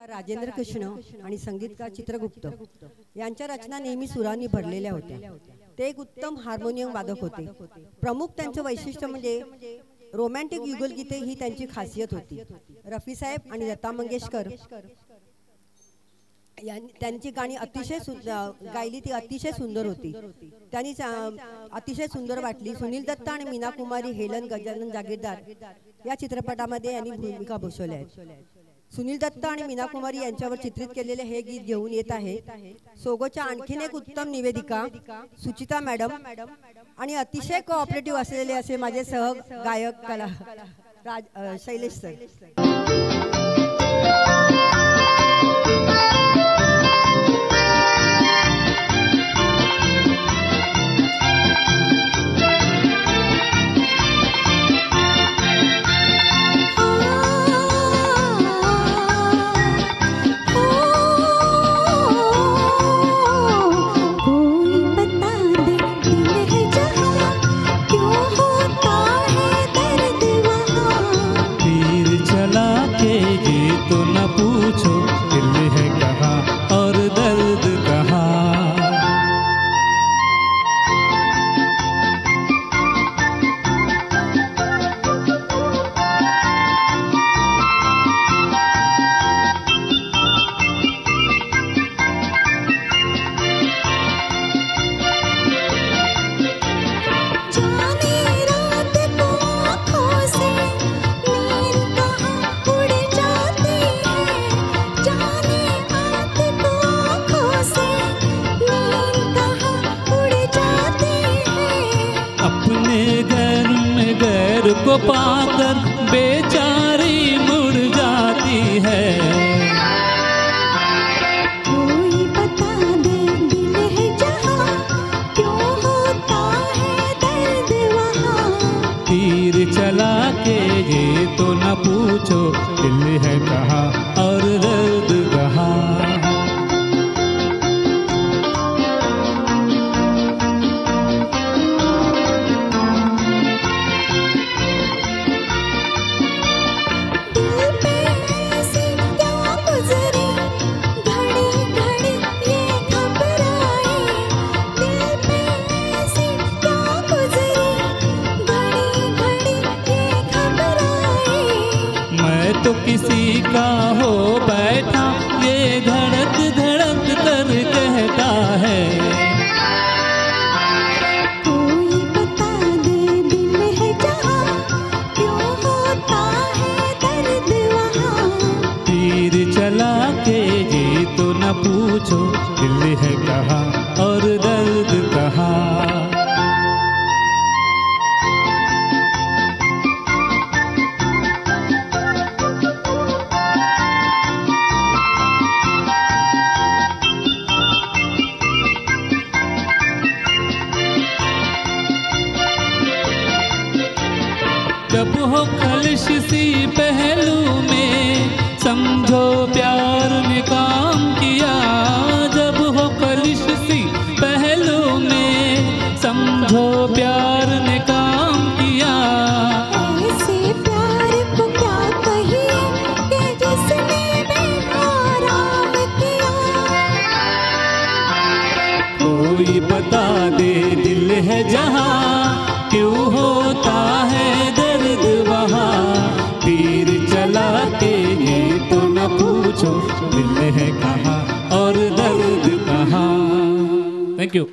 राजेंद्र कृष्ण आणि संगीतकार चित्रगुप्त यांच्या रचना नेहमी सुरांनी भरलेल्या होत्या। ते एक उत्तम हार्मोनियम वादक होते। प्रमुख त्यांचं वैशिष्ट्य म्हणजे रोमॅन्टिक युगलगीते ही त्यांची खासियत होती। रफी साहेब आणि लता मंगेशकर त्यांची गाणी अतिशय गायली ती अतिशय सुंदर होती। त्यांनी अतिशय सुंदर वाटली। सुनील दत्त आणि मीना कुमारी, हेलन, गजानन जागीरदार या चित्रपटामध्ये यांनी भूमिका बसवल्या आहेत। सुनील दत्त आणि मीना कुमारी यांच्यावर चित्रित केलेले हे गीत घेऊन येत आहे सोगोच्या आणखीन एक उत्तम निवेदिका सुचिता मॅडम आणि अतिशय कोऑपरेटिव्ह असलेले असे माझे सह गायक शैलेश सर। को पाकर बेचारी मुड़ जाती है। कोई बता दे दिल है जहाँ क्यों होता है दर्द वहाँ। तीर चला के ये तो न पूछो दिल है कहाँ और दर्द कहाँ। तो किसी का हो बैठा ये धड़क धड़क कर कहता है। कोई बता दे दिल है जहाँ क्यों होता है दर्द वहाँ। तीर चला के ये तो न पूछो दिल है कहाँ और दर्द कहाँ। जब हो खलिश सी पहलू में समझो प्यार ने काम किया। जब हो खलिश सी पहलू में समझो प्यार ने काम किया। ऐसे प्यार को क्या कहिए कि जिसने बेआराम किया। कोई बता दे दिल है जहाँ क्यों होता है दर्द वहाँ। तीर चला के ये तो न पूछो दिल है कहाँ और दर्द कहाँ। Thank you.